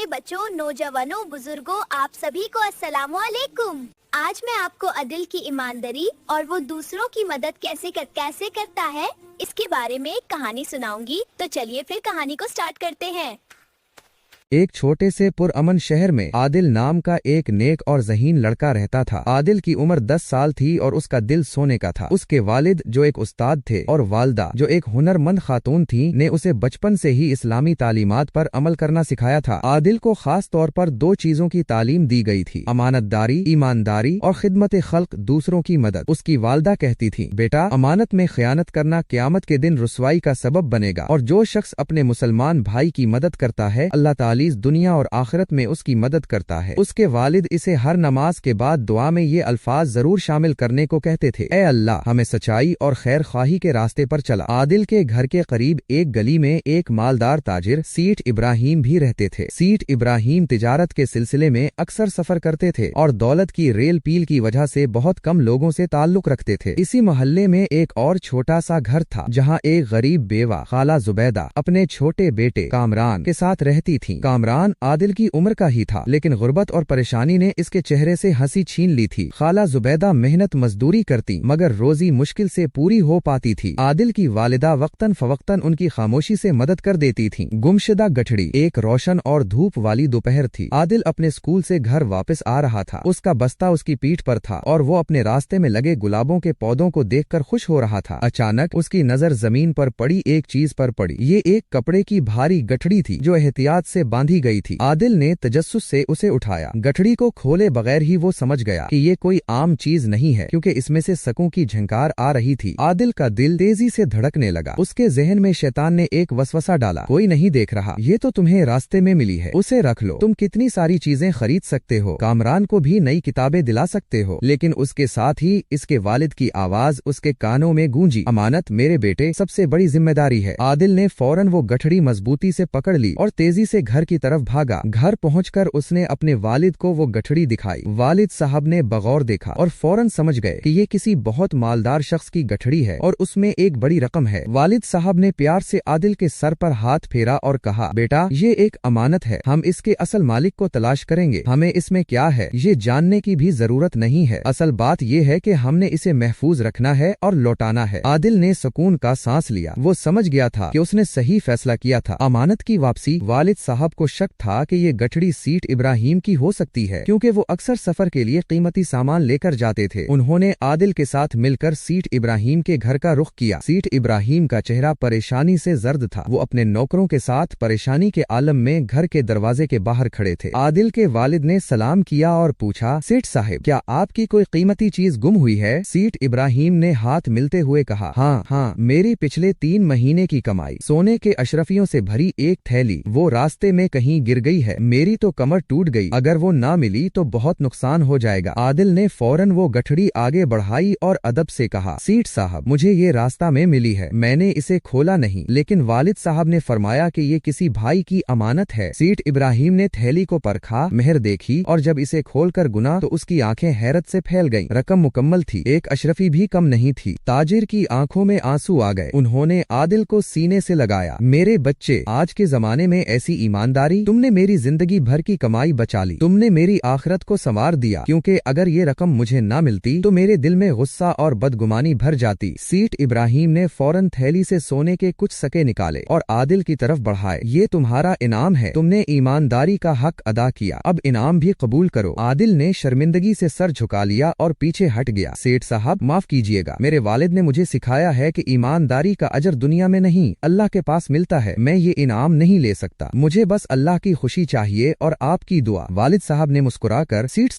प्यारे बच्चों, नौजवानों, बुजुर्गों, आप सभी को अस्सलाम वालेकुम। आज मैं आपको अदिल की ईमानदारी और वो दूसरों की मदद कैसे करता है इसके बारे में एक कहानी सुनाऊंगी। तो चलिए फिर कहानी को स्टार्ट करते हैं। एक छोटे से पुरअमन शहर में आदिल नाम का एक नेक और ज़हीन लड़का रहता था। आदिल की उम्र 10 साल थी और उसका दिल सोने का था। उसके वालिद जो एक उस्ताद थे और वालदा जो एक हुनरमंद खातून थी ने उसे बचपन से ही इस्लामी तालीमात पर अमल करना सिखाया था। आदिल को खास तौर पर 2 चीजों की तालीम दी गई थी, अमानतदारी, ईमानदारी और खिदमत खल्क, दूसरों की मदद। उसकी वालदा कहती थी, बेटा अमानत में खयानत करना क़यामत के दिन रुसवाई का सबब बनेगा और जो शख्स अपने मुसलमान भाई की मदद करता है अल्लाह ताला दुनिया और आखिरत में उसकी मदद करता है। उसके वालिद इसे हर नमाज के बाद दुआ में ये अल्फाज जरूर शामिल करने को कहते थे, ए अल्लाह हमें सच्चाई और खैर ख्वाही के रास्ते पर चला। आदिल के घर के करीब एक गली में एक मालदार ताजिर सीठ इब्राहिम भी रहते थे। सीठ इब्राहिम तिजारत के सिलसिले में अक्सर सफर करते थे और दौलत की रेल पील की वजह से बहुत कम लोगों से ताल्लुक रखते थे। इसी मोहल्ले में एक और छोटा सा घर था जहाँ एक गरीब बेवा खाला जुबैदा अपने छोटे बेटे कामरान के साथ रहती थी। कामरान आदिल की उम्र का ही था, लेकिन गुर्बत और परेशानी ने इसके चेहरे से हंसी छीन ली थी। खाला जुबैदा मेहनत मजदूरी करती मगर रोजी मुश्किल से पूरी हो पाती थी। आदिल की वालिदा वक्तन फवक्तन उनकी खामोशी से मदद कर देती थी। गुमशुदा गठड़ी एक रोशन और धूप वाली दोपहर थी। आदिल अपने स्कूल से घर वापस आ रहा था। उसका बस्ता उसकी पीठ पर था और वो अपने रास्ते में लगे गुलाबों के पौधों को देखकर खुश हो रहा था। अचानक उसकी नजर जमीन पर पड़ी एक चीज पर पड़ी। ये एक कपड़े की भारी गठड़ी थी जो एहतियात से बांधी गई थी। आदिल ने तजस्सुस से उसे उठाया। गठड़ी को खोले बगैर ही वो समझ गया कि ये कोई आम चीज नहीं है, क्योंकि इसमें से सकों की झंकार आ रही थी। आदिल का दिल तेजी से धड़कने लगा। उसके जहन में शैतान ने एक वसवसा डाला, कोई नहीं देख रहा, ये तो तुम्हें रास्ते में मिली है, उसे रख लो, तुम कितनी सारी चीजें खरीद सकते हो, कामरान को भी नई किताबें दिला सकते हो। लेकिन उसके साथ ही इसके वालिद की आवाज उसके कानों में गूंजी, अमानत मेरे बेटे सबसे बड़ी जिम्मेदारी है। आदिल ने फौरन वो गठड़ी मजबूती से पकड़ ली और तेजी से घर की तरफ भागा। घर पहुंचकर उसने अपने वालिद को वो गठड़ी दिखाई। वालिद साहब ने बगौर देखा और फौरन समझ गए कि ये किसी बहुत मालदार शख्स की गठड़ी है और उसमें एक बड़ी रकम है। वालिद साहब ने प्यार से आदिल के सर पर हाथ फेरा और कहा, बेटा ये एक अमानत है, हम इसके असल मालिक को तलाश करेंगे, हमें इसमें क्या है ये जानने की भी जरूरत नहीं है, असल बात ये है कि हमने इसे महफूज रखना है और लौटाना है। आदिल ने सुकून का सांस लिया। वो समझ गया था कि उसने सही फैसला किया था। अमानत की वापसी। वालिद साहब को शक था कि ये गठड़ी सीठ इब्राहिम की हो सकती है, क्योंकि वो अक्सर सफर के लिए कीमती सामान लेकर जाते थे। उन्होंने आदिल के साथ मिलकर सीठ इब्राहिम के घर का रुख किया। सीठ इब्राहिम का चेहरा परेशानी से जर्द था। वो अपने नौकरों के साथ परेशानी के आलम में घर के दरवाजे के बाहर खड़े थे। आदिल के वालिद ने सलाम किया और पूछा, सेठ साहब क्या आपकी कोई कीमती चीज गुम हुई है? सीठ इब्राहिम ने हाथ मिलते हुए कहा, हाँ, मेरी पिछले 3 महीने की कमाई, सोने के अशरफियों से भरी एक थैली, वो रास्ते में कहीं गिर गई है, मेरी तो कमर टूट गई, अगर वो ना मिली तो बहुत नुकसान हो जाएगा। आदिल ने फौरन वो गठड़ी आगे बढ़ाई और अदब से कहा, सीठ साहब मुझे ये रास्ता में मिली है, मैंने इसे खोला नहीं, लेकिन वालिद साहब ने फरमाया कि ये किसी भाई की अमानत है। सीठ इब्राहिम ने थैली को परखा, मेहर देखी और जब इसे खोलकर गुना तो उसकी आंखें हैरत से फैल गईं। रकम मुकम्मल थी, एक अशरफी भी कम नहीं थी। ताजिर की आंखों में आंसू आ गए। उन्होंने आदिल को सीने से लगाया, मेरे बच्चे, आज के जमाने में ऐसी ईमानदारी, तुमने मेरी जिंदगी भर की कमाई बचा ली, तुमने मेरी आखिरत को संवार दिया, क्योंकि अगर ये रकम मुझे ना मिलती तो मेरे दिल में गुस्सा और बदगुमानी भर जाती। सीठ इब्राहिम ने फौरन थैली से सोने के कुछ सके निकाले और आदिल की तरफ बढ़ाए, ये तुम्हारा इनाम है, तुमने ईमानदारी का हक अदा किया, अब इनाम भी कबूल करो। आदिल ने शर्मिंदगी से सर झुका लिया और पीछे हट गया। सेठ साहब माफ कीजिएगा, मेरे वालिद ने मुझे सिखाया है कि ईमानदारी का अजर दुनिया में नहीं अल्लाह के पास मिलता है, मैं ये इनाम नहीं ले सकता, मुझे बस अल्लाह की खुशी चाहिए और आपकी दुआ। वालिद साहब ने मुस्कुराकर सीठ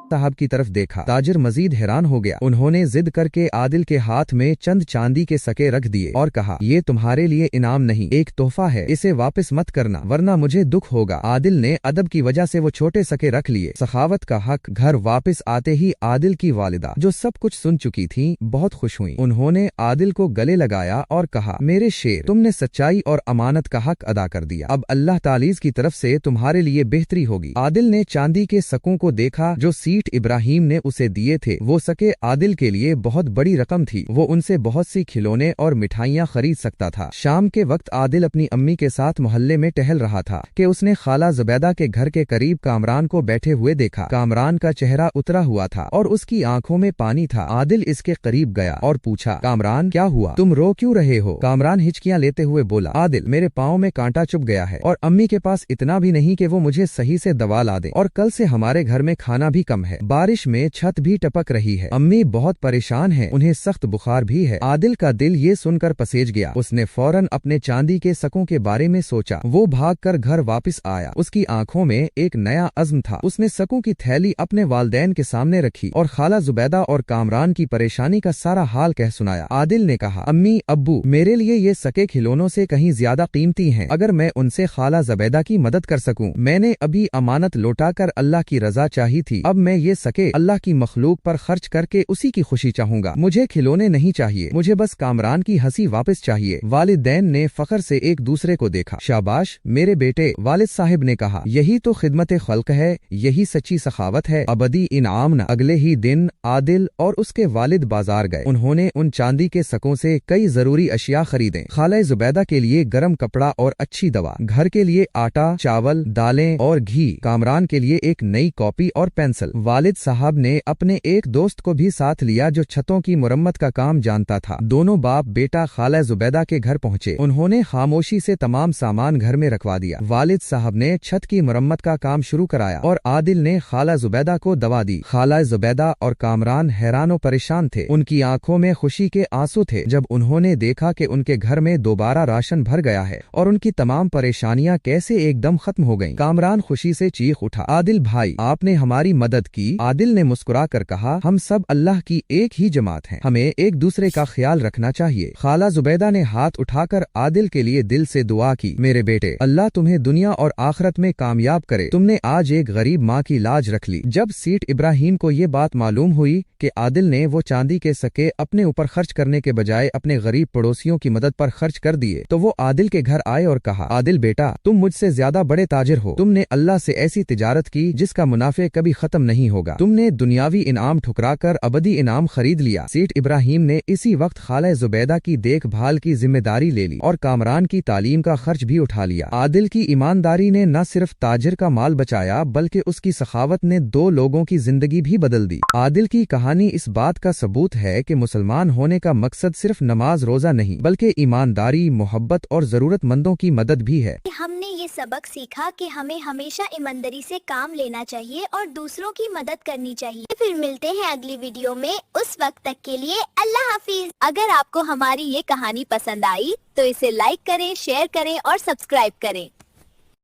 साहब की तरफ देखा। ताजिर मजीद हैरान हो गया। उन्होंने जिद करके आदिल के हाथ में चंद चांदी के सके रख दिए और कहा, ये तुम्हारे लिए इनाम नहीं, एक तोहफा है, इसे वापस मत करना वरना मुझे दुख होगा। आदिल ने अदब की वजह से वो छोटे सके रख लिए। सखावत का हक। घर वापस आते ही आदिल की वालिदा, जो सब कुछ सुन चुकी थी, बहुत खुश हुई। उन्होंने आदिल को गले लगाया और कहा, मेरे शेर, तुमने सच्चाई और अमानत का हक अदा कर दिया, अब अल्लाह तालीज की तरफ से तुम्हारे लिए बेहतरी होगी। आदिल ने चांदी के सकों को देखा जो सीठ इब्राहिम ने उसे दिए थे वो सके आदिल के लिए बहुत बड़ी रकम थी। वो उनसे बहुत सी खिलौने और मिठाइयाँ खरीद सकता था। शाम के वक्त आदिल अपनी अम्मी के साथ मोहल्ले में टहल रहा था कि उसने खाला जुबैदा के घर के करीब कामरान को बैठे हुए देखा। कामरान का चेहरा उतरा हुआ था और उसकी आंखों में पानी था। आदिल इसके करीब गया और पूछा, कामरान क्या हुआ, तुम रो क्यों रहे हो? कामरान हिचकियां लेते हुए बोला, आदिल मेरे पाँव में कांटा चुभ गया है और अम्मी के पास इतना भी नहीं कि वो मुझे सही से दवा ला दे, और कल से हमारे घर में खाना भी कम है, बारिश में छत भी टपक रही है, अम्मी बहुत परेशान है, उन्हें सख्त बुखार भी है। आदिल का दिल ये सुनकर पसेज गया। उसने फौरन अपने चांदी के सकों के बारे में सोचा। वो भागकर घर वापस आया। उसकी आंखों में एक नया अज़्म था। उसने सकों की थैली अपने वालिदैन के सामने रखी और खाला जुबैदा और कामरान की परेशानी का सारा हाल कह सुनाया। आदिल ने कहा, अम्मी अब्बू मेरे लिए ये सके खिलौनों से कहीं ज्यादा कीमती हैं। अगर मैं उनसे खाला जुबैदा की मदद कर सकूं, मैंने अभी अमानत लौटाकर अल्लाह की रजा चाही थी, अब मैं ये सके अल्लाह की मखलूक पर खर्च करके उसी की खुशी चाहूंगा। मुझे खिलौने नहीं चाहिए, मुझे बस कामरान की हंसी वापस चाहिए। वालिदैन ने फख्र से एक दूसरे को देखा। शाबाश मेरे बेटे, वालिद साहिब ने कहा, यही तो खिदमत खल्क है, यही सच्ची सखावत है, अबदी इनाम न। अगले ही दिन आदिल और उसके वालिद बाजार गए। उन्होंने उन चांदी के सकों से कई जरूरी अशिया खरीदे। खाला जुबैदा के लिए गर्म कपड़ा और अच्छी दवा, घर के लिए आटा चावल दालें और घी, कामरान के लिए एक नई कॉपी और पेंसिल। वालिद साहब ने अपने एक दोस्त को भी साथ लिया जो छतों की मुरम्मत का काम जानता था। दोनों बाप बेटा खाला जुबैदा के घर पहुँचे। उन्होंने खामोशी से तमाम सामान घर में रखवा दिया। वालिद साहब ने छत की मुरम्मत का काम शुरू कराया और आदिल ने खाला जुबैदा को दवा दी। खाला जुबैदा और कामरान हैरान और परेशान थे। उनकी आंखों में खुशी के आंसू थे जब उन्होंने देखा कि उनके घर में दोबारा राशन भर गया है और उनकी तमाम परेशानियां कैसे एकदम खत्म हो गईं। कामरान खुशी से चीख उठा, आदिल भाई आपने हमारी मदद की। आदिल ने मुस्कुरा कर कहा, हम सब अल्लाह की एक ही जमात हैं, हमें एक दूसरे का ख्याल रखना चाहिए। खाला जुबैदा ने हाथ उठाकर आदिल के लिए दिल से दुआ की, मेरे बेटे अल्लाह तुम्हें दुनिया और आखिरत में कामयाब करे, तुमने आज एक गरीब माँ की लाज रख ली। जब सीठ इब्राहिम को ये बात मालूम हुई कि आदिल ने वो चांदी के सके अपने ऊपर खर्च करने के बजाय अपने गरीब पड़ोसियों की मदद पर खर्च कर दिए, तो वो आदिल के घर आए और कहा, आदिल बेटा तुम मुझसे ज्यादा बड़े ताजिर हो, तुमने अल्लाह से ऐसी तिजारत की जिसका मुनाफे कभी खत्म नहीं होगा, तुमने दुनियावी इनाम ठुकरा कर अबदी इनाम खरीद लिया। सीठ इब्राहिम ने इसी वक्त खाला जुबैदा की देखभाल की जिम्मेदारी ले ली और कामरान की तालीम का खर्च भी उठा लिया। आदिल की ईमानदारी ने न सिर्फ ताजिर का माल बचाया बल्कि उसकी सखावत ने दो लोगों की जिंदगी भी बदल दी। आदिल की कहानी इस बात का सबूत है कि मुसलमान होने का मकसद सिर्फ नमाज रोजा नहीं बल्कि ईमानदारी, मोहब्बत और जरूरतमंदों की मदद भी है। हमने ये सबक सीखा कि हमें हमेशा ईमानदारी से काम लेना चाहिए और दूसरों की मदद करनी चाहिए। फिर मिलते हैं अगली वीडियो में, उस वक्त तक के लिए अल्लाह हाफिज। अगर आपको हमारी ये कहानी पसंद आई तो इसे लाइक करें, शेयर करें और सब्सक्राइब करें।